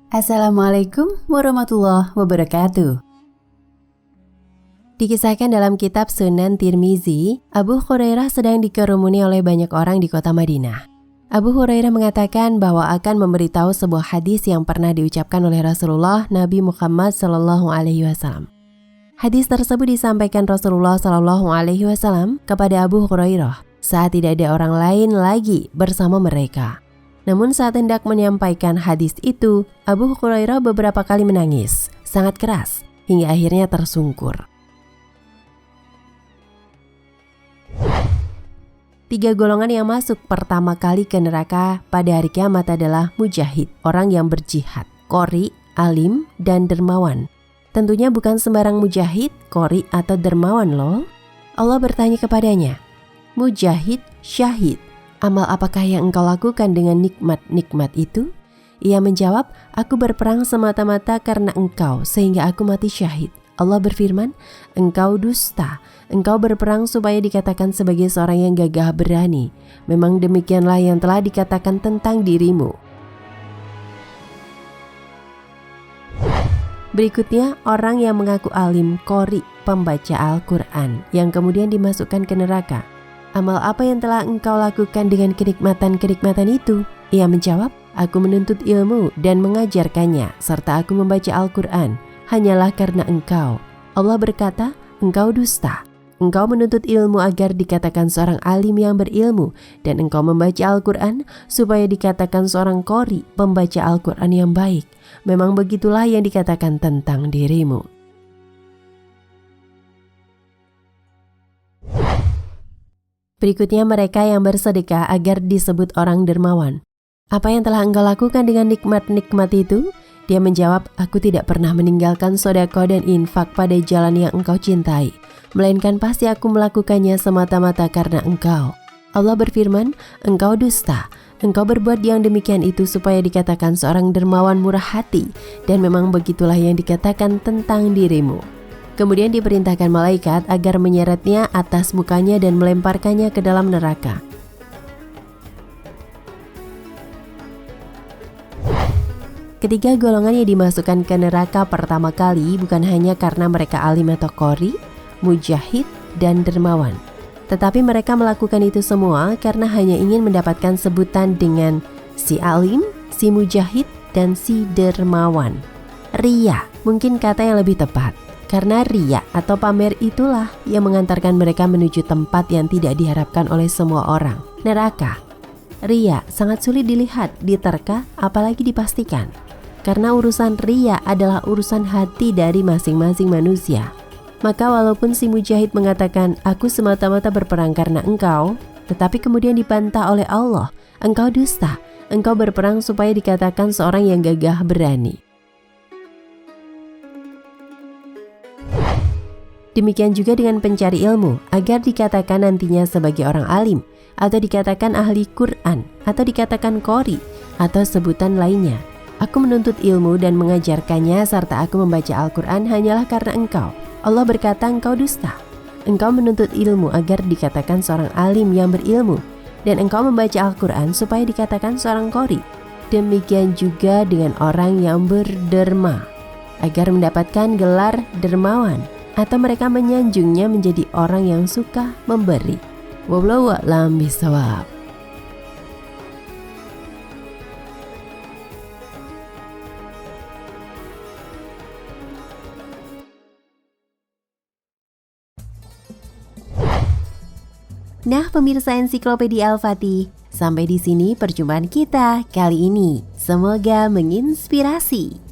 Assalamualaikum warahmatullahi wabarakatuh. Dikisahkan dalam kitab Sunan Tirmizi, Abu Hurairah sedang dikerumuni oleh banyak orang di kota Madinah. Abu Hurairah mengatakan bahwa akan memberitahu sebuah hadis yang pernah diucapkan oleh Rasulullah Nabi Muhammad SAW. Hadis tersebut disampaikan Rasulullah SAW kepada Abu Hurairah saat tidak ada orang lain lagi bersama mereka. Namun saat hendak menyampaikan hadis itu, Abu Hurairah beberapa kali menangis, sangat keras, hingga akhirnya tersungkur. 3 golongan yang masuk pertama kali ke neraka pada hari kiamat adalah mujahid, orang yang berjihad, qori, alim, dan dermawan. Tentunya bukan sembarang mujahid, qori, atau dermawan loh. Allah bertanya kepadanya, "Mujahid, syahid, amal apakah yang engkau lakukan dengan nikmat-nikmat itu?" Ia menjawab, "Aku berperang semata-mata karena engkau sehingga aku mati syahid." Allah berfirman, "Engkau dusta. Engkau berperang supaya dikatakan sebagai seorang yang gagah berani. Memang demikianlah yang telah dikatakan tentang dirimu." Berikutnya, orang yang mengaku alim, qori, pembaca Al-Quran, yang kemudian dimasukkan ke neraka. "Amal apa yang telah engkau lakukan dengan kenikmatan-kenikmatan itu?" Ia menjawab, "Aku menuntut ilmu dan mengajarkannya, serta aku membaca Al-Quran, hanyalah karena engkau." Allah berkata, "Engkau dusta. Engkau menuntut ilmu agar dikatakan seorang alim yang berilmu, dan engkau membaca Al-Quran supaya dikatakan seorang qori, pembaca Al-Quran yang baik. Memang begitulah yang dikatakan tentang dirimu." Berikutnya mereka yang bersedekah agar disebut orang dermawan. "Apa yang telah engkau lakukan dengan nikmat-nikmat itu?" Dia menjawab, "Aku tidak pernah meninggalkan sedekah dan infak pada jalan yang engkau cintai, melainkan pasti aku melakukannya semata-mata karena engkau." Allah berfirman, "Engkau dusta. Engkau berbuat yang demikian itu supaya dikatakan seorang dermawan murah hati, dan memang begitulah yang dikatakan tentang dirimu." Kemudian diperintahkan malaikat agar menyeretnya atas mukanya dan melemparkannya ke dalam neraka. Ketiga golongan yang dimasukkan ke neraka pertama kali bukan hanya karena mereka alim atau qori, mujahid, dan dermawan. Tetapi mereka melakukan itu semua karena hanya ingin mendapatkan sebutan dengan si alim, si mujahid, dan si dermawan. Riya, mungkin kata yang lebih tepat. Karena riya atau pamer itulah yang mengantarkan mereka menuju tempat yang tidak diharapkan oleh semua orang, neraka. Riya sangat sulit dilihat, diterka, apalagi dipastikan. Karena urusan riya adalah urusan hati dari masing-masing manusia. Maka walaupun si mujahid mengatakan, "Aku semata-mata berperang karena engkau," tetapi kemudian dibantah oleh Allah, "Engkau dusta. Engkau berperang supaya dikatakan seorang yang gagah berani." Demikian juga dengan pencari ilmu, agar dikatakan nantinya sebagai orang alim, atau dikatakan ahli Quran, atau dikatakan qori, atau sebutan lainnya. "Aku menuntut ilmu dan mengajarkannya, serta aku membaca Al-Quran hanyalah karena engkau." Allah berkata, "Engkau dusta. Engkau menuntut ilmu agar dikatakan seorang alim yang berilmu, dan engkau membaca Al-Quran supaya dikatakan seorang qori." Demikian juga dengan orang yang berderma, agar mendapatkan gelar dermawan, atau mereka menyanjungnya menjadi orang yang suka memberi. Wallahu a'lam bishawab. Nah, pemirsa Ensiklopedia Al-Fatih, sampai di sini perjumpaan kita kali ini. Semoga menginspirasi.